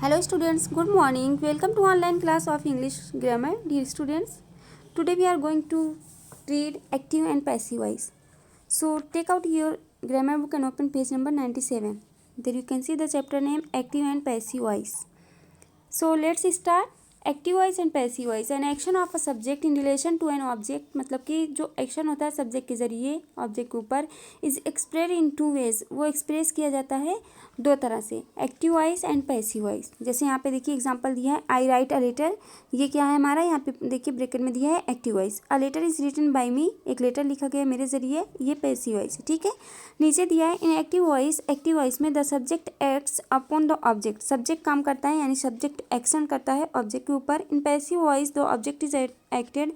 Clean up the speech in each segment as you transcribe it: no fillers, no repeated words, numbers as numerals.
Hello students, good morning. Welcome to online class of English grammar. Dear students, today we are going to read active and passive voice. So take out your grammar book and open page number 97. There you can see the chapter name active and passive voice. So let's start. Active voice and passive voice an action of a subject in relation to an object, मतलब कि जो action होता है subject के जरिए object के ऊपर, is express in two ways, वो एक्सप्रेस किया जाता है दो तरह से, active voice and passive voice. जैसे यहाँ पे देखिए एग्जांपल दिया है, आई राइट अ लेटर, ये क्या है हमारा, यहाँ पे देखिए ब्रैकेट में दिया है active voice. A letter is written by me, एक लेटर लिखा गया मेरे जरिए, ये पैसिव वॉइस है। ठीक है, नीचे दिया है इन एक्टिव वॉइस में the subject acts upon the object, subject काम करता है यानी सब्जेक्ट एक्शन करता है ऑब्जेक्ट के ऊपर। इन passive voice the object is acted,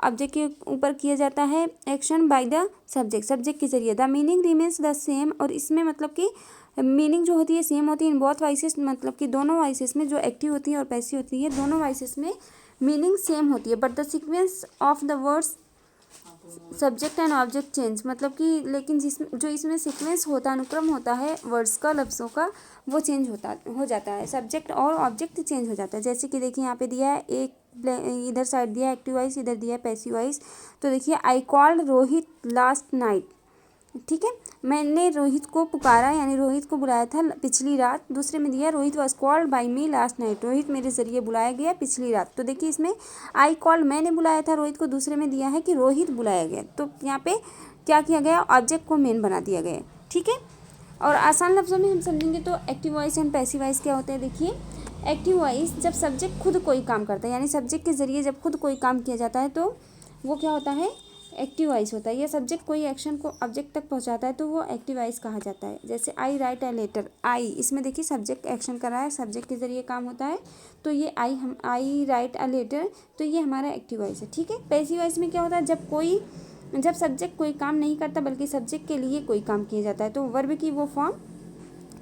object के ऊपर किया जाता है एक्शन बाय द सब्जेक्ट के जरिए। The meaning remains the same, और इसमें मतलब कि मीनिंग जो होती है सेम होती है इन बोथ वॉइसेस, मतलब कि दोनों वॉइसेस में जो एक्टिव होती है और पैसिव होती है दोनों वॉइसेस में मीनिंग सेम होती है, but the sequence of the words subject and object change, मतलब कि लेकिन जो इसमें सीक्वेंस होता है, अनुक्रम होता है वर्ड्स का, लफ्ज़ों का, वो चेंज हो जाता है, सब्जेक्ट और ऑब्जेक्ट चेंज हो जाता है। जैसे कि देखिए यहाँ पे दिया है एक इधर साइड दिया है एक्टिव वॉइस, इधर दिया है पैसिव वॉइस। तो देखिए I called Rohit last night, ठीक है, मैंने रोहित को पुकारा यानी रोहित को बुलाया था पिछली रात। दूसरे में दिया Rohit was called by me last night, Rohit मेरे जरिए बुलाया गया पिछली रात। तो देखिए इसमें आई कॉल्ड मैंने बुलाया था रोहित को, दूसरे में दिया है कि रोहित बुलाया गया। तो यहाँ पे क्या किया गया, ऑब्जेक्ट को मेन बना दिया गया। ठीक है, और आसान लफ्ज़ों में हम समझेंगे तो active voice and passive voice क्या होते हैं। देखिए एक्टिव वॉइस जब सब्जेक्ट खुद कोई काम करता है यानी सब्जेक्ट के जरिए जब खुद कोई काम किया जाता है तो वो क्या होता है, एक्टिव वॉइस होता है। यह सब्जेक्ट कोई एक्शन को ऑब्जेक्ट तक पहुंचाता है तो वो एक्टिव वॉइस कहा जाता है। जैसे आई राइट अ लेटर, आई इसमें देखिए सब्जेक्ट एक्शन कर रहा है, सब्जेक्ट के जरिए काम होता है, तो ये आई राइट अ लेटर, तो ये हमारा एक्टिव वॉइस है। ठीक है, पैसिव वॉइस में क्या होता है, जब सब्जेक्ट कोई काम नहीं करता बल्कि सब्जेक्ट के लिए कोई काम किया जाता है तो वर्ब की वो फॉर्म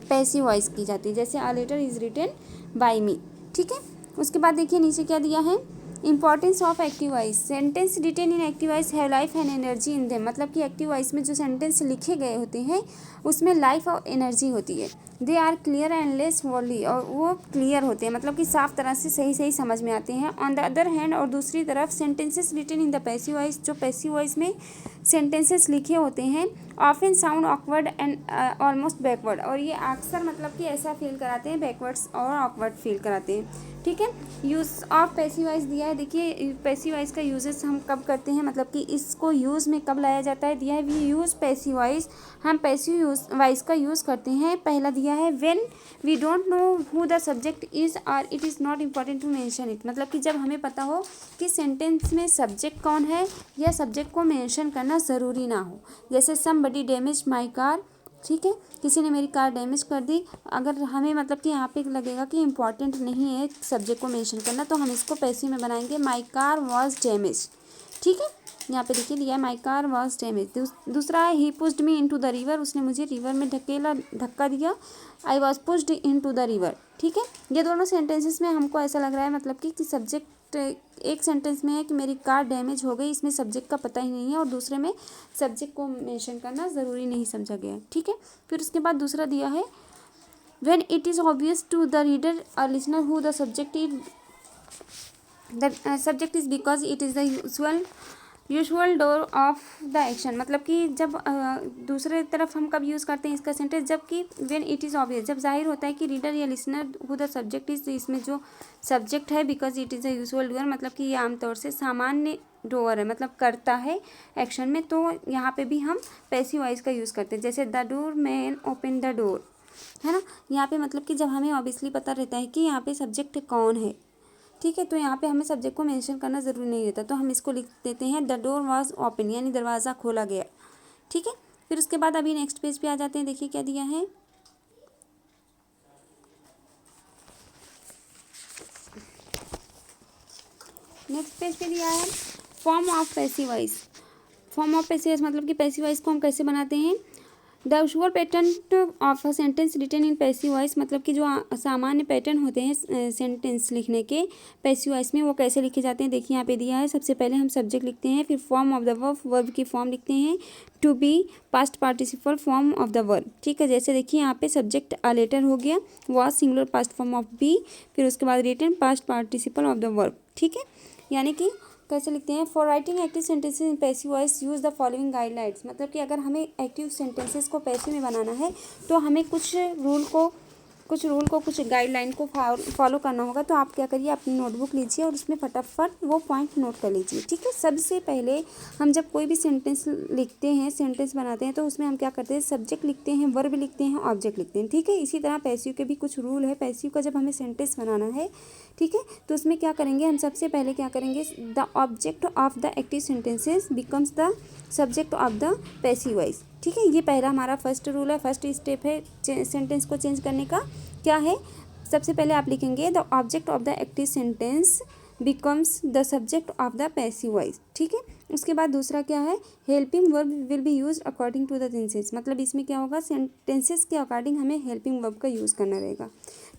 पैसिव वॉइस की जाती है। जैसे a letter is written by me. ठीक है, उसके बाद देखिए नीचे क्या दिया है, importance of active voice, sentence written in active voice have life and energy in them, मतलब कि एक्टिव वॉइस में जो सेंटेंस लिखे गए होते हैं उसमें लाइफ और एनर्जी होती है। They are clear and less wordly, और वो क्लियर होते हैं मतलब कि साफ तरह से सही समझ में आते हैं। ऑन द अदर हैंड, और दूसरी तरफ sentences written in the passive voice, जो पैसिव वॉइस में सेंटेंसेस लिखे होते हैं often sound awkward and almost backward, और ये अक्सर मतलब कि ऐसा फील कराते हैं, बैकवर्ड्स और ऑकवर्ड फील कराते हैं। ठीक है, यूज़ ऑफ पैसिव वॉइस दिया है, देखिए पैसिव वॉइस का यूजेस हम कब करते हैं, मतलब कि इसको यूज़ में कब लाया जाता है, दिया है वी यूज़ पैसिव वॉइस, हम पैसिव वॉइस का यूज़ करते हैं। पहला दिया है when we don't know who the subject is और it is not important to mention it, मतलब कि जब हमें पता हो कि सेंटेंस में सब्जेक्ट कौन है या सब्जेक्ट को मेंशन करना ज़रूरी ना हो। जैसे समबडी डैमेज माई कार, ठीक है, किसी ने मेरी कार डैमेज कर दी, अगर हमें मतलब कि यहाँ पे लगेगा कि इम्पॉर्टेंट नहीं है सब्जेक्ट को मेंशन करना तो हम इसको पैसिव में बनाएंगे, माई कार वॉज डैमेज। ठीक है, यहाँ पे देखिए दिया माई कार वॉज डैमेज। दूसरा है he pushed me into the river, उसने मुझे रिवर में धक्का दिया, I was pushed into the river. ठीक है, ये दोनों सेंटेंसेस में हमको ऐसा लग रहा है मतलब कि सब्जेक्ट एक सेंटेंस में है कि मेरी कार डैमेज हो गई, इसमें सब्जेक्ट का पता ही नहीं है, और दूसरे में सब्जेक्ट को मेंशन करना ज़रूरी नहीं समझा गया है। ठीक है, फिर उसके बाद दूसरा दिया है when it is obvious to the reader और listener who the subject is because it is the usual doer of the action, मतलब कि जब दूसरे तरफ हम कब यूज़ करते हैं इसका सेंटेंस, जबकि व्हेन इट इज़ ऑब्वियस जब जाहिर होता है कि रीडर या listener who the subject is, इसमें जो सब्जेक्ट है because it is a usual door, मतलब कि ये आमतौर से सामान्य डोर है, मतलब करता है एक्शन में, तो यहाँ पे भी हम पैसिव वॉइस का यूज़ करते हैं। जैसे the door man open the door, है ना, यहाँ पे मतलब कि जब हमें ऑब्वियसली पता रहता है कि यहाँ पे सब्जेक्ट कौन है, ठीक है, तो यहाँ पे हमें सब्जेक्ट को मेंशन करना ज़रूरी नहीं रहता, तो हम इसको लिख देते हैं द डोर वाज ओपन, यानी दरवाज़ा खोला गया। ठीक है, फिर उसके बाद अभी नेक्स्ट पेज पे आ जाते हैं, देखिए क्या दिया है, नेक्स्ट पेज पे दिया है form of passive voice. Form of passive voice मतलब कि पैसिव वॉइस को हम कैसे बनाते हैं, the usual pattern of a sentence written in passive voice, मतलब कि जो सामान्य पैटर्न होते हैं सेंटेंस लिखने के पैसिव वॉइस में, वो कैसे लिखे जाते हैं। देखिए यहाँ पे दिया है, सबसे पहले हम सब्जेक्ट लिखते हैं, फिर form of the verb, verb की फॉर्म लिखते हैं, to be past participle form of the verb. ठीक है, जैसे देखिए यहाँ पे सब्जेक्ट अ लेटर हो गया, was singular past form of be, फिर उसके बाद written past participle of the verb. ठीक है, यानी कि कैसे लिखते हैं। For writing active sentences in passive voice use the following guidelines, मतलब कि अगर हमें एक्टिव सेंटेंसेस को पैसिव में बनाना है तो हमें कुछ गाइडलाइन को फॉलो करना होगा। तो आप क्या करिए, अपनी नोटबुक लीजिए और उसमें फटाफट वो पॉइंट नोट कर लीजिए। ठीक है, सबसे पहले हम जब कोई भी सेंटेंस लिखते हैं, सेंटेंस बनाते हैं, तो उसमें हम क्या करते हैं, सब्जेक्ट लिखते हैं, वर्ब लिखते हैं, ऑब्जेक्ट लिखते हैं। ठीक है, इसी तरह पैसिव के भी कुछ रूल है। पैसिव का जब हमें सेंटेंस बनाना है, ठीक है, तो उसमें क्या करेंगे, हम सबसे पहले क्या करेंगे, the object of the active sentences becomes the subject of the passive voice. ठीक है, ये पहला हमारा फर्स्ट रूल है, फर्स्ट स्टेप है सेंटेंस को चेंज करने का। क्या है, सबसे पहले आप लिखेंगे the object of the active sentence becomes the subject of the passive voice. ठीक है, उसके बाद दूसरा क्या है, helping verb will be use according to the tenses, मतलब इसमें क्या होगा, सेंटेंसेस के अकॉर्डिंग हमें हेल्पिंग वर्ब का यूज़ करना रहेगा।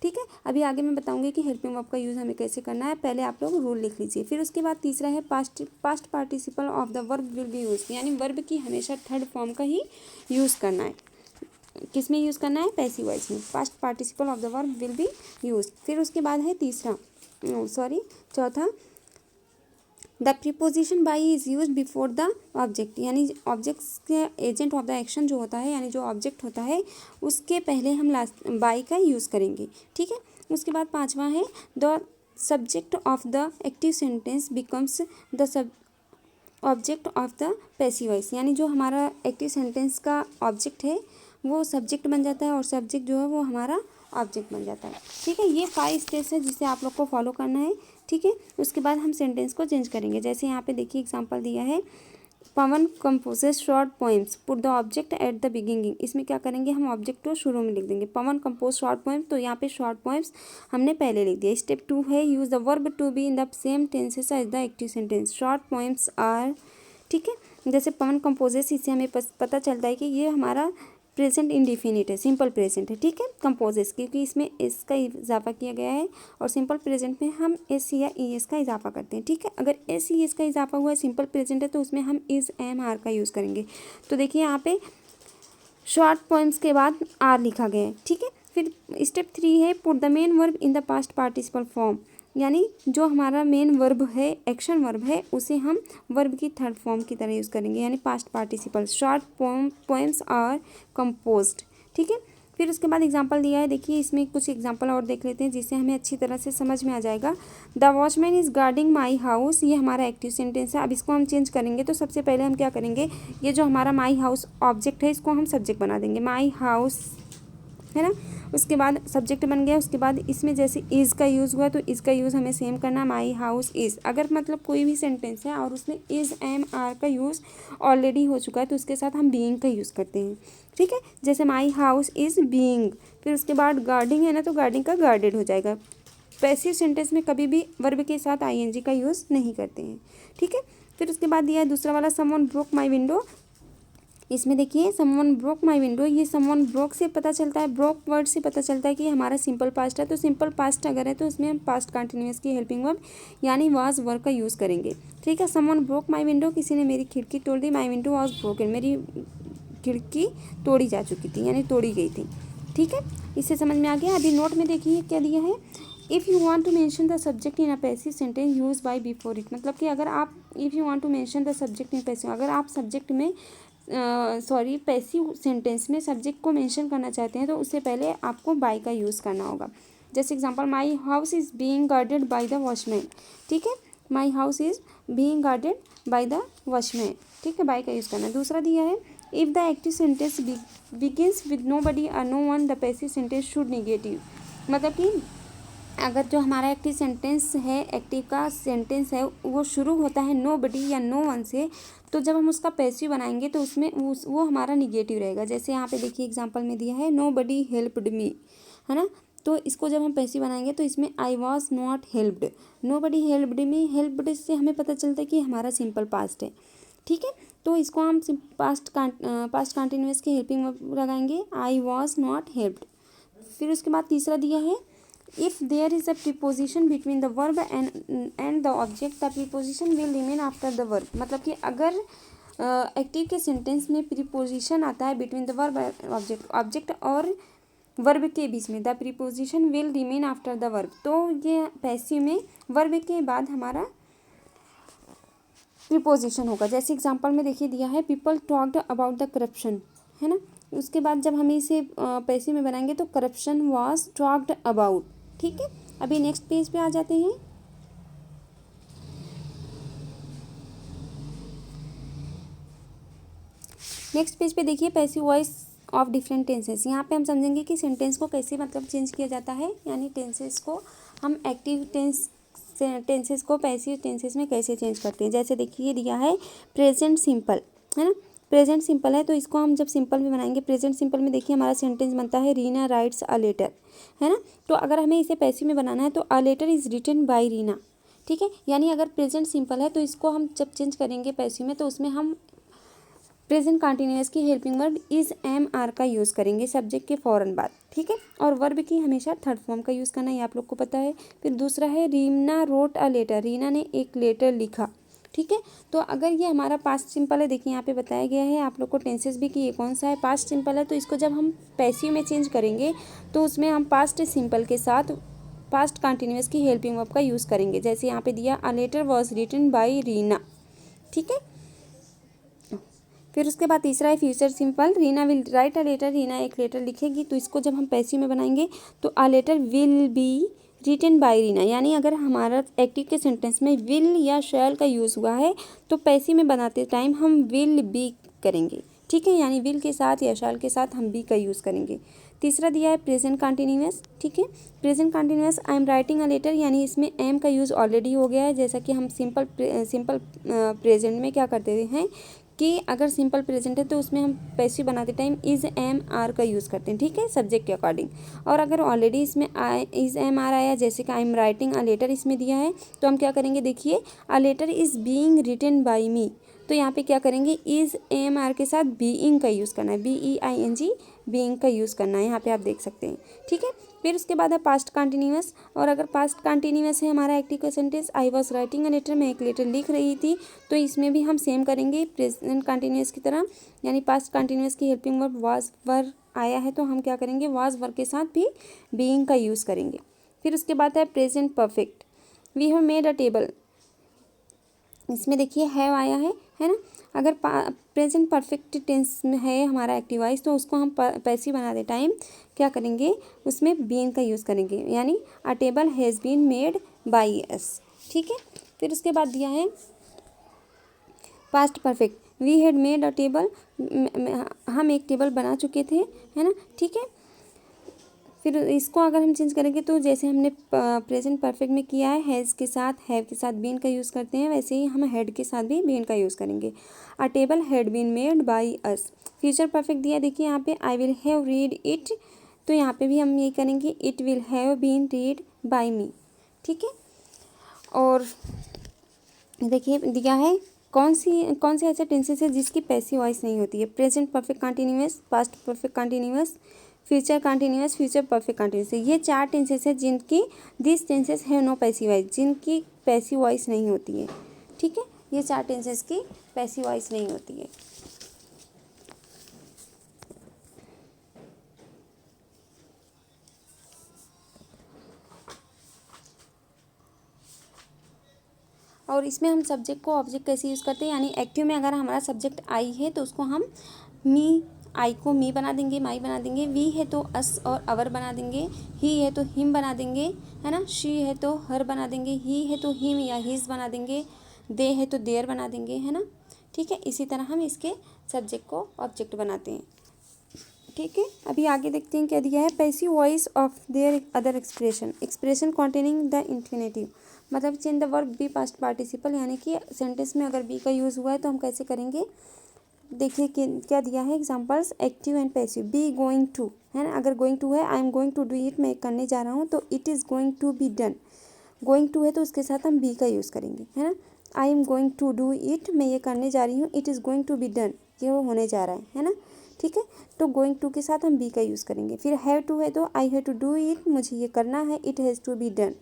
ठीक है, अभी आगे मैं बताऊंगी कि हेल्पिंग वर्ब का यूज़ हमें कैसे करना है, पहले आप लोग रूल लिख लीजिए। फिर उसके बाद तीसरा है past participle of the verb will be use, यानी वर्ब की हमेशा थर्ड फॉर्म का ही यूज़ करना है। किस में यूज़ करना है, पैसिव वॉइस में। Past participle of the verb will be use. फिर उसके बाद है चौथा, the preposition by is use before the object, यानी ऑब्जेक्ट्स के एजेंट ऑफ द एक्शन जो होता है, यानी जो ऑब्जेक्ट होता है उसके पहले हम लास्ट बाई का यूज़ करेंगे। ठीक है, उसके बाद पांचवा है the subject of the active sentence becomes the sub object of the passive voice, यानी जो हमारा एक्टिव सेंटेंस का ऑब्जेक्ट है वो सब्जेक्ट बन जाता है और सब्जेक्ट जो है वो हमारा ऑब्जेक्ट बन जाता है। ठीक है, ये 5 स्टेप्स है जिसे आप लोग को फॉलो करना है। ठीक है, उसके बाद हम सेंटेंस को चेंज करेंगे। जैसे यहाँ पे देखिए एग्जांपल दिया है, Pawan composes short poems, put the object at the beginning. इसमें क्या करेंगे, हम ऑब्जेक्ट को शुरू में लिख देंगे। पवन कंपोज शॉर्ट पोएम, तो यहाँ पे शॉर्ट पोएम्स हमने पहले लिख दिया। स्टेप 2 है, use the verb to be in the same tenses as the active sentence. Short poems are, ठीक है, जैसे पवन कंपोजेस, इससे हमें पता चलता है कि ये हमारा प्रेजेंट इंडिफिनिट है, सिंपल प्रेजेंट है। ठीक है, कंपोजेस, क्योंकि इसमें एस का इजाफा किया गया है और सिंपल प्रेजेंट में हम एस या ई एस का इजाफा करते हैं। ठीक है, अगर एस ई एस का इजाफा हुआ है, सिंपल प्रेजेंट है, तो उसमें हम इज एम आर का यूज़ करेंगे। तो देखिए यहाँ पे शॉर्ट पोएम्स के बाद आर लिखा गया है। ठीक है, फिर स्टेप 3 है, put the main verb in the past participle form, यानी जो हमारा मेन वर्ब है, एक्शन वर्ब है, उसे हम वर्ब की थर्ड फॉर्म की तरह यूज़ करेंगे, यानी past participle. Short poems are composed. ठीक है, फिर उसके बाद एग्जांपल दिया है, देखिए इसमें कुछ एग्जांपल और देख लेते हैं जिससे हमें अच्छी तरह से समझ में आ जाएगा। The watchman is guarding my house, ये हमारा एक्टिव सेंटेंस है। अब इसको हम चेंज करेंगे, तो सबसे पहले हम क्या करेंगे, ये जो हमारा माई हाउस ऑब्जेक्ट है इसको हम सब्जेक्ट बना देंगे, माई हाउस है ना। उसके बाद सब्जेक्ट बन गया, उसके बाद इसमें जैसे इज़ का यूज़ हुआ तो इज़ का यूज़ हमें सेम करना, माई हाउस इज़। अगर मतलब कोई भी सेंटेंस है और उसमें इज़ एम आर का यूज़ ऑलरेडी हो चुका है तो उसके साथ हम बीइंग का यूज़ करते हैं। ठीक है, जैसे माई हाउस इज़ बीइंग। फिर उसके बाद गार्डिंग है ना, तो गार्डिंग का गार्डेड हो जाएगा। पैसिव सेंटेंस में कभी भी वर्ब के साथ आईएनजी का यूज़ नहीं करते हैं। ठीक है, फिर उसके बाद दिया है दूसरा वाला, समवन ब्रोक माई विंडो। इसमें देखिए समवन ब्रोक माई विंडो, ये समवन ब्रोक से पता चलता है, ब्रोक वर्ड से पता चलता है कि हमारा सिंपल पास्ट है। तो सिंपल पास्ट अगर है तो इसमें हम पास्ट कंटिन्यूअस की हेल्पिंग वर्ब यानी वाज वर्ब का यूज़ करेंगे। ठीक है, समवन ब्रोक माई विंडो, किसी ने मेरी खिड़की तोड़ दी, माई विंडो वॉज ब्रोकन, मेरी खिड़की तोड़ी जा चुकी थी, यानी तोड़ी गई थी। ठीक है, इससे समझ में आ गया। अभी नोट में देखिए क्या दिया है, if you want to mention the subject in a passive sentence use by before it, मतलब कि अगर आप if you want to mention the subject in passive, अगर आप सब्जेक्ट में पैसिव सेंटेंस में सब्जेक्ट को मेंशन करना चाहते हैं तो उससे पहले आपको बाय का यूज़ करना होगा। जैसे example, my house is being guarded by the watchman. ठीक है, my house is being guarded by the watchman. ठीक है, बाय का यूज़ करना है। दूसरा दिया है, if the active sentence begins with nobody और no one the passive sentence should negative, मतलब कि अगर जो हमारा एक्टिव सेंटेंस है, एक्टिव का सेंटेंस है, वो शुरू होता है नो बडी या नो वन से, तो जब हम उसका पैसिव बनाएंगे तो उसमें वो हमारा निगेटिव रहेगा। जैसे यहाँ पे देखिए एग्जांपल में दिया है, नो बडी हेल्प्ड मी, है ना। तो इसको जब हम पैसिव बनाएंगे तो इसमें I was not helped, nobody helped me, helped से हमें पता चलता है कि हमारा सिंपल पास्ट है। ठीक है, तो इसको हम पास्ट कंटिन्यूअस की हेल्पिंग वर्ब लगाएंगे, आई वॉज नॉट हेल्प्ड। फिर उसके बाद तीसरा दिया है, if there is a preposition between the verb and the object the preposition will remain after the verb. मतलब कि अगर एक्टिव के सेंटेंस में प्रीपोजिशन आता है बिटवीन द वर्ब ऑब्जेक्ट और वर्ब के बीच में, the preposition will remain after the verb, तो ये पैसिव में वर्ब के बाद हमारा प्रीपोजिशन होगा। जैसे एग्जांपल में देखिए दिया है, people talked about the corruption, है ना। उसके बाद जब हम इसे पैसिव में बनाएंगे तो करप्शन वाज टॉक्ड अबाउट। ठीक है, अभी नेक्स्ट पेज पे आ जाते हैं। नेक्स्ट पेज पे देखिए, passive voice of different tenses. यहाँ पे हम समझेंगे कि सेंटेंस को कैसे मतलब चेंज किया जाता है, यानी टेंसेस को हम एक्टिव टेंसेस को पैसिव टेंसेस में कैसे चेंज करते हैं। जैसे देखिए दिया है प्रेजेंट सिंपल, है ना। प्रेजेंट सिंपल है तो इसको हम जब सिंपल में बनाएंगे, प्रेजेंट सिंपल में देखिए हमारा सेंटेंस बनता है, रीना राइट्स अ लेटर, है ना। तो अगर हमें इसे पैसिव में बनाना है तो a letter is written by Reena. ठीक है, यानी अगर प्रेजेंट सिंपल है तो इसको हम जब चेंज करेंगे पैसिव में तो उसमें हम प्रेजेंट कंटिन्यूअस की helping verb is am are का यूज़ करेंगे सब्जेक्ट के फ़ौरन बाद। ठीक है, और वर्ब की हमेशा थर्ड फॉर्म का यूज़ करना, ये आप लोग को पता है। फिर दूसरा है Reena wrote a letter, Reena ने एक लेटर लिखा। ठीक है, तो अगर ये हमारा पास्ट सिंपल है, देखिए यहाँ पे बताया गया है आप लोग को टेंसेस भी कि ये कौन सा है, पास्ट सिंपल है, तो इसको जब हम पैसिव में चेंज करेंगे तो उसमें हम पास्ट सिंपल के साथ पास्ट कंटिन्यूअस की हेल्पिंग वर्ब का यूज़ करेंगे। जैसे यहाँ पे दिया, a letter was written by Reena. ठीक है, फिर उसके बाद तीसरा है future simple, Reena will write a letter, Reena एक लेटर लिखेगी। तो इसको जब हम पैसिव में बनाएंगे तो a letter will be written by Reena, यानी अगर हमारा एक्टिव के सेंटेंस में विल या शैल का यूज़ हुआ है तो पैसिव में बनाते टाइम हम विल बी करेंगे। ठीक है, यानी विल के साथ या शैल के साथ हम बी का यूज़ करेंगे। तीसरा दिया है प्रेजेंट कंटिन्यूअस। ठीक है, present continuous, I am writing a letter, यानी इसमें एम का यूज़ ऑलरेडी हो गया है। जैसा कि हम सिंपल प्रेजेंट में क्या करते हैं कि अगर सिंपल प्रेजेंट है तो उसमें हम पैसिव बनाते टाइम इज़ एम आर का यूज़ करते हैं। ठीक है, सब्जेक्ट के अकॉर्डिंग। और अगर ऑलरेडी इसमें आई इज़ एम आर आया, जैसे कि I am writing a letter इसमें दिया है, तो हम क्या करेंगे, देखिए a letter is being written by me, तो यहाँ पे क्या करेंगे, इज़ एम आर के साथ बीइंग का यूज़ करना है, BEING बीइंग का यूज़ करना है, यहाँ पे आप देख सकते हैं। ठीक है, फिर उसके बाद है पास्ट कंटिन्यूअस, और अगर पास्ट कंटिन्यूअस है हमारा एक्टिव का sentence, I was writing a letter, मैं एक लेटर लिख रही थी, तो इसमें भी हम सेम करेंगे प्रेजेंट कंटिन्यूअस की तरह, यानी पास्ट कंटिन्यूअस की हेल्पिंग वर्ब वाज वर आया है तो हम क्या करेंगे, वाज वर के साथ भी बीइंग का यूज़ करेंगे। फिर उसके बाद है present perfect, we have made a table, इसमें देखिए हैव आया है ना। अगर प्रेजेंट परफेक्ट टेंस में है हमारा एक्टिव वॉइस तो उसको हम पैसिव बनाते टाइम क्या करेंगे, उसमें बीन का यूज़ करेंगे, यानी a table has been made by us. ठीक है, फिर उसके बाद दिया है past perfect, we had made a table, हम एक टेबल बना चुके थे, है ना। ठीक है, फिर इसको अगर हम चेंज करेंगे तो जैसे हमने प्रेजेंट परफेक्ट में किया है, हैज़ के साथ हैव के साथ बीन का यूज़ करते हैं, वैसे ही हम हैड के साथ भी बीन का यूज़ करेंगे। A table had been made by us. Future perfect दिया, देखिए यहाँ पे I will have read it, तो यहाँ पे भी हम ये करेंगे, it will have been read by me. ठीक है, और देखिए दिया है कौन से ऐसे टेंसेस है जिसकी पैसिव वॉइस नहीं होती है, present perfect continuous, past perfect continuous, future continuous, future perfect continuous. ये 4 टेंसेस है जिनकी दिस टेंसेस है नो पैसिव वॉइस, जिनकी पैसिव वॉइस नहीं होती है। ठीक है, ये 4 टेंसेस की पैसिव वॉइस नहीं होती है। और इसमें हम सब्जेक्ट को ऑब्जेक्ट कैसे यूज़ करते हैं, यानी एक्टिव में अगर हमारा सब्जेक्ट आई है तो उसको हम मी, आई को मी बना देंगे, माई बना देंगे, वी है तो अस और अवर बना देंगे, ही है तो हिम बना देंगे, है ना, शी है तो हर बना देंगे, ही है तो हिम या हिज बना देंगे, दे है तो देयर बना देंगे, है ना। ठीक है, इसी तरह हम इसके सब्जेक्ट को ऑब्जेक्ट बनाते हैं। ठीक है, अभी आगे देखते हैं क्या दिया है, passive voice of their other expression containing the infinitive, मतलब change the verb be past participle, यानी कि सेंटेंस में अगर बी का यूज़ हुआ है तो हम कैसे करेंगे, देखिए क्या दिया है examples, active and passive, be going to, है ना, अगर गोइंग टू है, I am going to do it, मैं करने जा रहा हूँ, तो it is going to be done, going to है तो उसके साथ हम बी का यूज़ करेंगे, है ना। I am going to do it, मैं ये करने जा रही हूँ, it is going to be done, ये वो होने जा रहा है ना, ठीक है। तो गोइंग टू के साथ हम बी का यूज़ करेंगे। फिर हैव टू है तो I have to do it, मुझे ये करना है, it has to be done,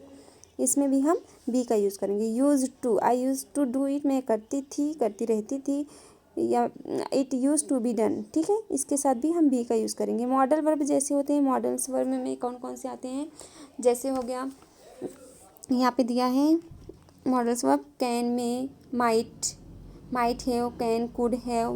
इसमें भी हम बी का यूज़ करेंगे। Used to, I used to do it, मैं करती थी, करती रहती थी, या it used to be done, ठीक है, इसके साथ भी हम बी का यूज़ करेंगे। मॉडल वर्ब जैसे होते हैं, मॉडल्स वर्ब में कौन कौन से आते हैं, जैसे हो गया यहाँ पे दिया है modals verb can may, might have, can, could have,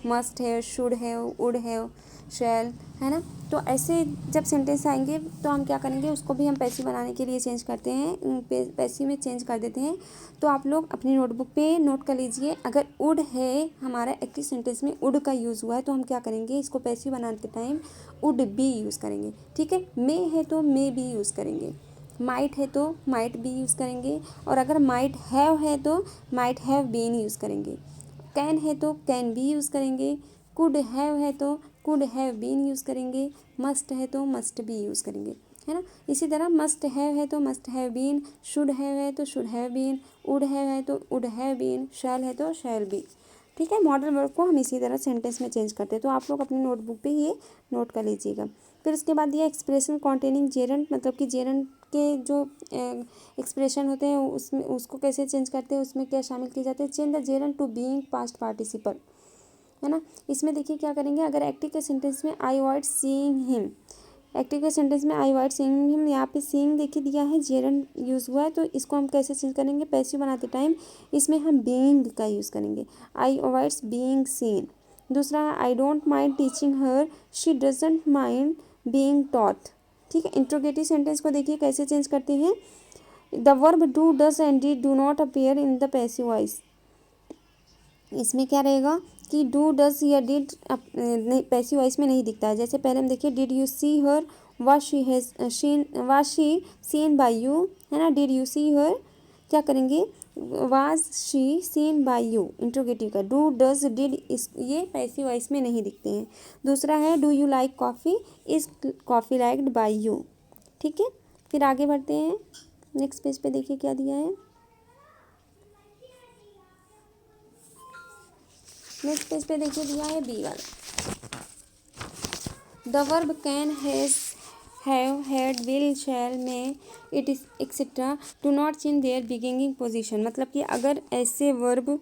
must have, should have, would have, shall, है ना। तो ऐसे जब सेंटेंस आएंगे तो हम क्या करेंगे, उसको भी हम पैसिव बनाने के लिए चेंज करते हैं, पैसिव में चेंज कर देते हैं। तो आप लोग अपनी नोटबुक पे नोट कर लीजिए, अगर वुड है हमारा एक्टिव सेंटेंस में वुड का यूज़ हुआ है तो हम क्या करेंगे, इसको पैसिव बनाते टाइम वुड बी यूज़ करेंगे, ठीक है। मे है तो मे बी यूज़ करेंगे, माइट है तो माइट बी यूज़ करेंगे, और अगर माइट हैव है तो माइट हैव बीन यूज़ करेंगे। कैन है तो कैन बी यूज़ करेंगे, कुड हैव है तो कुड हैव बीन यूज़ करेंगे, मस्ट है तो मस्ट बी यूज़ करेंगे, है ना। इसी तरह मस्ट हैव है तो must have been, should have है तो should have been, would have है तो वुड हैव बीन, शैल है तो शैल बी, ठीक है। मॉडल वर्ब को हम इसी तरह सेंटेंस में चेंज करते हैं। तो आप लोग अपनी नोटबुक पे ये नोट कर लीजिएगा। फिर उसके बाद ये एक्सप्रेशन कॉन्टेनिंग जेरंट, मतलब कि जेरंट के जो एक्सप्रेशन होते हैं उसमें उसको कैसे चेंज करते हैं, उसमें क्या शामिल किए जाते हैं, change the gerund to being past participle, है ना। इसमें देखिए क्या करेंगे, अगर एक्टिव के सेंटेंस में I avoid seeing him, active के सेंटेंस में आई अवॉइड सीइंग हिम, यहाँ पे सीइंग देखिए दिया है, जेरंट यूज़ हुआ है, तो इसको हम कैसे चेंज करेंगे, पैसिव बनाते टाइम इसमें हम बीइंग का यूज़ करेंगे, आई अवॉइड्स बीइंग सीन। दूसरा है I don't mind teaching her, she doesn't mind being taught, ठीक है। इंट्रोगेटिव सेंटेंस को देखिए कैसे चेंज करते हैं, the verb do, does and did do not appear in the passive voice, इसमें क्या रहेगा कि डू, डज या डिड नहीं, पैसिव वॉइस में नहीं दिखता है। जैसे पहले हम देखिए, did you see her, was she seen by you, है ना, डिड यू सी हर, क्या करेंगे, was she seen by you, interrogative का, डू, डज, डिड, इस ये पैसिव वॉइस में नहीं दिखते हैं। दूसरा है do you like coffee, is coffee liked by you, ठीक है। फिर आगे बढ़ते हैं, नेक्स्ट पेज पे देखिए क्या दिया है, नेक्स्ट पेज पे देखिए दिया है बी वाला, the verb can, has, have, had, will, shall, may, it is etcetera do not change their beginning position, मतलब कि अगर ऐसे वर्ब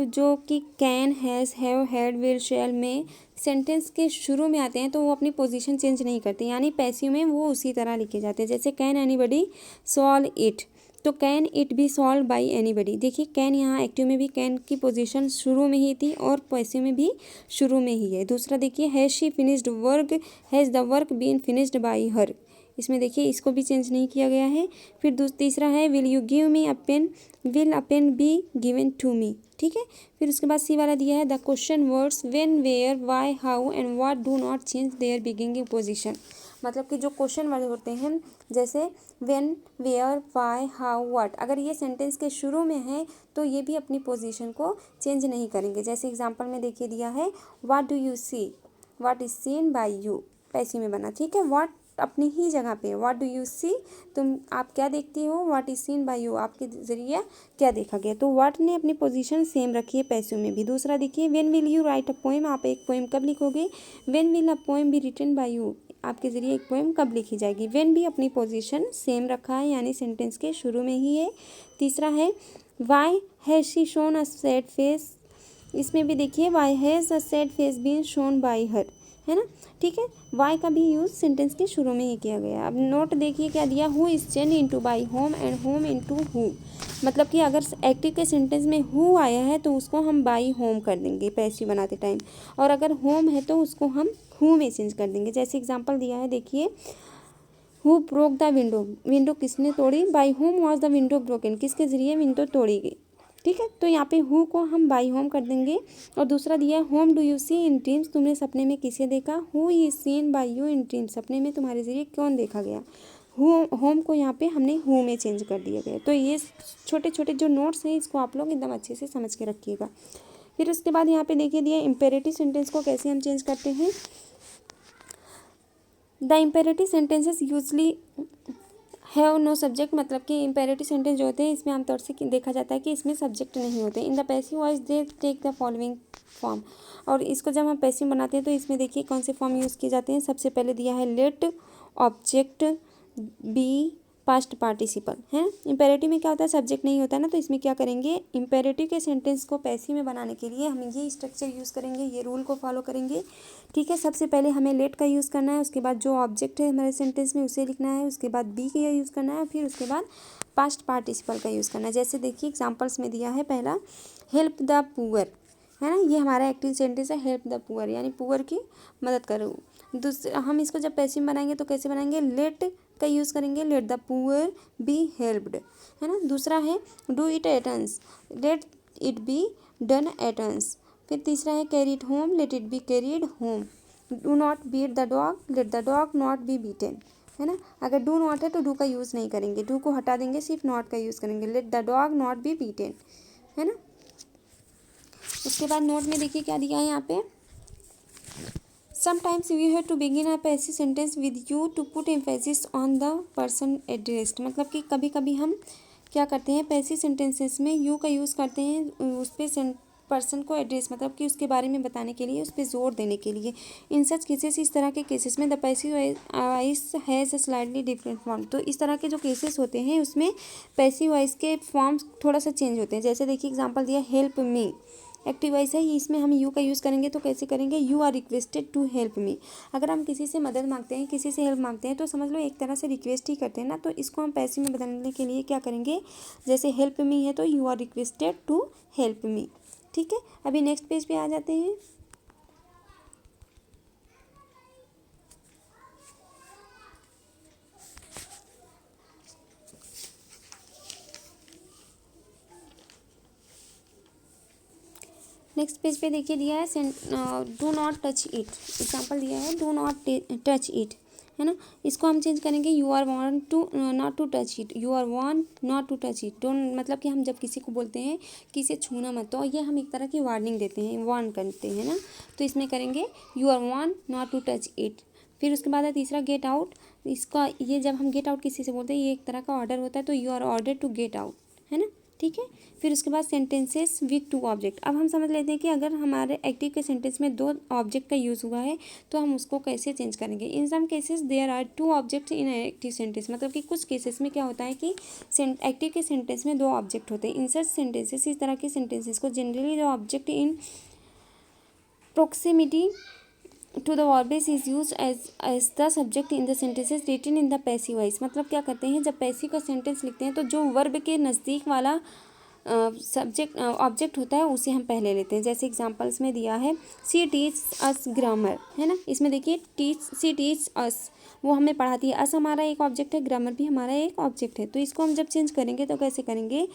जो कि can, has, have, had, will, shall, may sentence के शुरू में आते हैं तो वो अपनी पोजीशन चेंज नहीं करते, यानी पैसिव में वो उसी तरह लिखे जाते हैं। जैसे कैन एनीबडी सॉल्व इट, तो can it be solve by anybody, देखिए कैन यहाँ एक्टिव में भी कैन की पोजीशन शुरू में ही थी और पैसिव में भी शुरू में ही है। दूसरा देखिए, has she finished work, has the work been finished by her, इसमें देखिए इसको भी चेंज नहीं किया गया है। फिर तीसरा है will you give me a pen, will a pen be given to me, ठीक है। फिर उसके बाद सी वाला दिया है, the question words when, where, why, how and what do not change their beginning position, मतलब कि जो क्वेश्चन वर्ड होते हैं जैसे when, where, why, how, what, अगर ये सेंटेंस के शुरू में है तो ये भी अपनी पोजीशन को चेंज नहीं करेंगे। जैसे एग्जांपल में देखिए दिया है, what do you see, what is seen by you, passive में बना, ठीक है। व्हाट अपनी ही जगह पे, व्हाट डू यू सी, तुम आप क्या देखती हो, what is seen by you, आपके जरिए क्या देखा गया, तो व्हाट ने अपनी पोजीशन सेम रखी है पैसिव में भी। दूसरा देखिए, when will you write a poem, आप एक पोएम कब लिखोगे, when will a poem be written by you, आपके ज़रिए एक पोएम कब लिखी जाएगी। व्हेन भी अपनी पोजीशन सेम रखा है, यानी सेंटेंस के शुरू में ही है। तीसरा है why has she shown a sad face, इसमें भी देखिए why has a sad face been shown by her, है ना, ठीक है। वाई का भी यूज़ सेंटेंस के शुरू में ही किया गया। अब नोट देखिए क्या दिया, who is change into by home and home into who, मतलब कि अगर एक्टिव के सेंटेंस में हु आया है तो उसको हम बाई होम कर देंगे पैसिव बनाते टाइम, और अगर होम है तो उसको हम हु में चेंज कर देंगे। जैसे एग्जांपल दिया है देखिए, who broke the window, window किसने तोड़ी, by home was the window broken, किसके ज़रिए विंडो तोड़ी गई, ठीक है। तो यहाँ पे हु को हम बाई होम कर देंगे। और दूसरा दिया है, whom do you see in dreams, तुमने सपने में किसे देखा, who is seen by you in dreams, सपने में तुम्हारे ज़रिए कौन देखा गया, होम को यहाँ पे हमने हु में चेंज कर दिया गया। तो ये छोटे छोटे जो नोट्स हैं इसको आप लोग एकदम अच्छे से समझ के रखिएगा। फिर उसके बाद यहाँ पे देखिए दिया इम्पेरेटिव सेंटेंस को कैसे हम चेंज करते हैं। The imperative sentences usually have no subject, मतलब कि इम्पेरेटिव सेंटेंस जो होते हैं इसमें आमतौर से देखा जाता है कि इसमें सब्जेक्ट नहीं होते। In the passive voice they take the following form, और इसको जब हम पैसिव बनाते हैं तो इसमें देखिए कौन से फॉर्म यूज़ किए जाते हैं। सबसे पहले दिया है let object be past participle है। इम्पेरेटिव में क्या होता है, सब्जेक्ट नहीं होता है ना, तो इसमें क्या करेंगे, इम्पेरेटिव के सेंटेंस को पैसिव में बनाने के लिए हम ये स्ट्रक्चर यूज़ करेंगे, ये रूल को फॉलो करेंगे। ठीक है, सबसे पहले हमें लेट का यूज़ करना है, उसके बाद जो ऑब्जेक्ट है हमारे सेंटेंस में उसे लिखना है, उसके बाद बी का यूज़ करना है, फिर उसके बाद पास्ट पार्टिसिपल का यूज़ करना है। जैसे देखिए एग्जाम्पल्स में दिया है, पहला हेल्प द पुअर है ना, ये हमारा एक्टिव सेंटेंस है, हेल्प द पुअर यानी पुअर की मदद करो। दूसरा हम इसको जब पैसिव बनाएंगे तो कैसे बनाएंगे, लेट का यूज़ करेंगे, let the poor be helped है ना। दूसरा है do it at once, let it be done at once. फिर तीसरा है carry it home, let it be carried home. Do not beat the dog, let the dog not be beaten है ना। अगर डू नॉट है तो do का use नहीं करेंगे, डू को हटा देंगे, सिर्फ नॉट का यूज़ करेंगे, let the dog not be beaten है ना। उसके बाद नोट में देखिए क्या दिया है यहाँ पे, sometimes we have to begin a passive sentence with you to put emphasis on the person addressed, मतलब कि कभी कभी हम क्या करते हैं पैसिव सेंटेंसेस में यू का यूज़ करते हैं उस पर पर्सन को एड्रेस, मतलब कि उसके बारे में बताने के लिए, उस पर जोर देने के लिए। इन सच केसेस, इस तरह के केसेस में the passive voice has a slightly different form, तो इस तरह के जो केसेस होते हैं उसमें पैसिव वॉइस के फॉर्म्स थोड़ा सा चेंज होते हैं। जैसे देखिए एग्जांपल दिया हेल्प मी, एक्टिव वॉइस है, इसमें हम यू का यूज़ करेंगे तो कैसे करेंगे, you are requested to help me. अगर हम किसी से मदद मांगते हैं, किसी से हेल्प मांगते हैं तो समझ लो एक तरह से रिक्वेस्ट ही करते हैं ना, तो इसको हम पैसिव में बदलने के लिए क्या करेंगे, जैसे हेल्प मी है तो you are requested to help me. ठीक है, अभी नेक्स्ट पेज पे आ जाते हैं। नेक्स्ट पेज पे देखिए दिया है do not touch it, example दिया है डू नॉट टच इट है ना। इसको हम चेंज करेंगे, you are warned to not to touch it, you are warned not to touch it. Don't, मतलब कि हम जब किसी को बोलते हैं कि इसे छूना मत, तो ये हम एक तरह की वार्निंग देते हैं, वार्न करते हैं ना, तो इसमें करेंगे you are warned not to touch it. फिर उसके बाद है तीसरा गेट आउट, इसका ये जब हम गेट आउट किसी से बोलते हैं ये एक तरह का ऑर्डर होता है, तो you are order to get out है ना। ठीक है, फिर उसके बाद सेंटेंसेस विथ टू ऑब्जेक्ट, अब हम समझ लेते हैं कि अगर हमारे एक्टिव के सेंटेंस में दो ऑब्जेक्ट का यूज़ हुआ है तो हम उसको कैसे चेंज करेंगे। In some cases there are two objects in active sentence, मतलब कि कुछ केसेस में क्या होता है कि एक्टिव के सेंटेंस में दो ऑब्जेक्ट होते हैं। इन सच सेंटेंसेस, इस तरह के सेंटेंसेस को generally the object in proximity to the verb is used as the subject in the sentences written in the passive voice, मतलब क्या करते हैं जब पैसिव का सेंटेंस लिखते हैं तो जो वर्ब के नज़दीक वाला सब्जेक्ट ऑब्जेक्ट होता है उसे हम पहले लेते हैं। जैसे एग्जांपल्स में दिया है सी टीच अस ग्रामर है ना, इसमें देखिए टीच, सी टीच अस, वो हमें पढ़ाती है, अस हमारा एक ऑब्जेक्ट है, ग्रामर भी हमारा एक ऑब्जेक्ट है। तो इसको हम जब चेंज करेंगे तो कैसे करेंगे,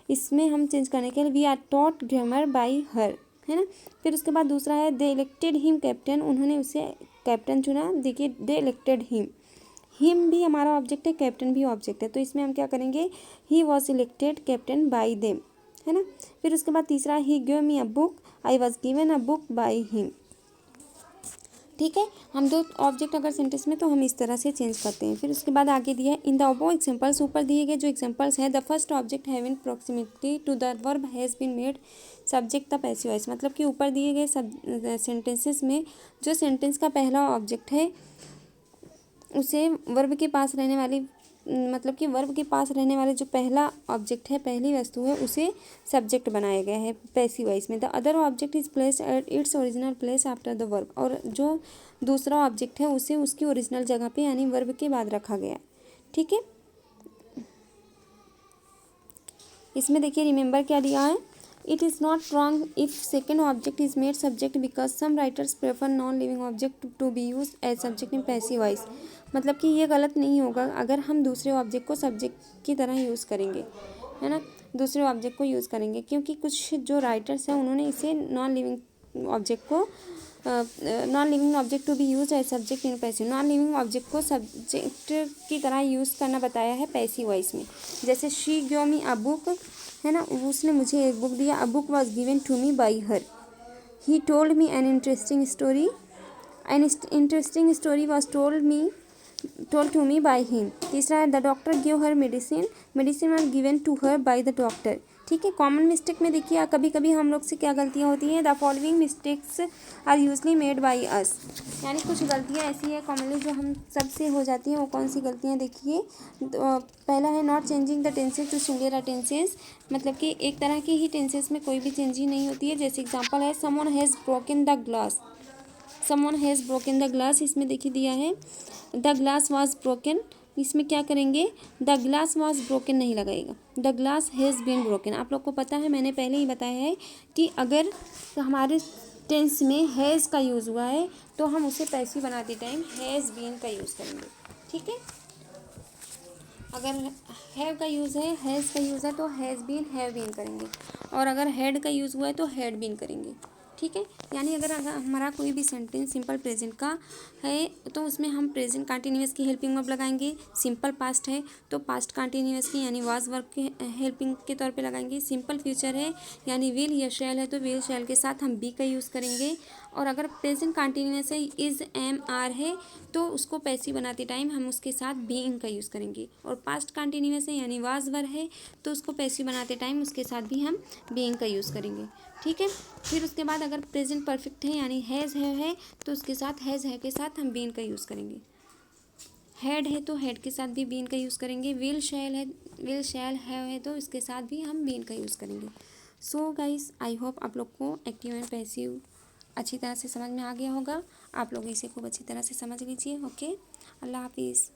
इसमें हम चेंज करने के लिए we are taught grammar by her है ना। फिर उसके बाद दूसरा है दे इलेक्टेड हिम कैप्टन, उन्होंने उसे कैप्टन चुना, देखिए दे इलेक्टेड हिम, हिम भी हमारा ऑब्जेक्ट है, कैप्टन भी ऑब्जेक्ट है, तो इसमें हम क्या करेंगे he was elected captain by them है ना। फिर उसके बाद तीसरा he give me a book, I was given a book by him. ठीक है, हम दो ऑब्जेक्ट अगर सेंटेंस में तो हम इस तरह से चेंज करते हैं। फिर उसके बाद आगे दिया है इन द अबव एग्जांपल्स, ऊपर दिए गए जो एग्जांपल्स हैं, the first object having proximity to the verb has been made subject the passive voice, मतलब कि ऊपर दिए गए सब सेंटेंसेस में जो सेंटेंस का पहला ऑब्जेक्ट है उसे वर्ब के पास रहने वाली, मतलब कि वर्ब के पास रहने वाले जो पहला ऑब्जेक्ट है, पहली वस्तु है, उसे सब्जेक्ट बनाया गया है पैसिव वॉइस में। The other object is place at its original place after the verb, और जो दूसरा ऑब्जेक्ट है उसे उसकी ओरिजिनल जगह पे यानी वर्ब के बाद रखा गया है। ठीक है, इसमें देखिए रिमेंबर क्या दिया है, it is not wrong if second object is made subject because some writers prefer non living object to be use as subject in passive voice, मतलब कि ये गलत नहीं होगा अगर हम दूसरे ऑब्जेक्ट को सब्जेक्ट की तरह यूज़ करेंगे है ना, दूसरे ऑब्जेक्ट को यूज़ करेंगे, क्योंकि कुछ जो राइटर्स हैं उन्होंने इसे नॉन लिविंग ऑब्जेक्ट को non living object to be use as subject in passive, non living object को सब्जेक्ट की तरह यूज़ करना बताया है पैसिव वॉइस में। जैसे she give me a book है ना, उसने मुझे एक बुक दिया, a book was given to me by her, he told me an interesting story, an interesting story was told me told to me by him. तीसरा है the doctor give her medicine, medicine are given to her by the doctor. ठीक है, common mistake में देखिए कभी कभी हम लोग से क्या गलतियाँ होती हैं, the following mistakes are usually made by us, यानी कुछ गलतियाँ ऐसी है कॉमनली जो हम सबसे हो जाती हैं। वो कौन सी गलतियाँ देखिए, तो पहला है not changing the tenses to singular tenses, मतलब कि एक तरह के ही टेंसेस में कोई भी चेंज ही नहीं होती है। जैसे एग्जांपल है someone has broken the glass, someone has broken the glass, इसमें देखिए दिया है द ग्लास वाज ब्रोकन, इसमें क्या करेंगे, द ग्लास वाज ब्रोकन नहीं लगाएगा, the glass has been broken. आप लोग को पता है, मैंने पहले ही बताया है कि अगर हमारे टेंस में हैज़ का यूज़ हुआ है तो हम उसे पैसिव बनाते टाइम हैज़ बीन का यूज़ करेंगे। ठीक है, अगर हैव का यूज़ है, हैज़ का यूज़ है तो हैज़ बीन हैव बीन करेंगे, और अगर हैड का यूज़ हुआ है तो हैड बीन करेंगे। ठीक है, यानी अगर हमारा कोई भी सेंटेंस सिंपल प्रेजेंट का है तो उसमें हम प्रेजेंट कंटिन्यूअस की हेल्पिंग वर्ब लगाएंगे। सिंपल पास्ट है तो पास्ट कंटिन्यूअस की यानी वाज वर्ब के हेल्पिंग के तौर पे लगाएंगे। सिंपल फ्यूचर है यानी विल या शैल है तो विल शैल के साथ हम बी का यूज़ करेंगे। और अगर प्रेजेंट कंटिन्यूअस है, इज़ एम आर है तो उसको पैसिव बनाते टाइम हम उसके साथ बीइंग का यूज़ करेंगे। और पास्ट कंटिन्यूअस है यानी वाज वर है तो उसको पैसिव बनाते टाइम उसके साथ भी हम बीइंग का यूज़ करेंगे। ठीक है, फिर उसके बाद अगर प्रेजेंट परफेक्ट है यानी हैज़ है तो उसके साथ हैज़ है के साथ हम बीन का यूज़ करेंगे। हैड है तो हैड के साथ भी बीन का यूज़ करेंगे। विल शैल है, विल शैल है तो इसके साथ भी हम बीन का यूज़ करेंगे। सो गाइस, आई होप आप लोग को एक्टिव एंड पैसिव अच्छी तरह से समझ में आ गया होगा। आप लोग इसे खूब अच्छी तरह से समझ लीजिए। ओके, अल्लाह हाफिज़।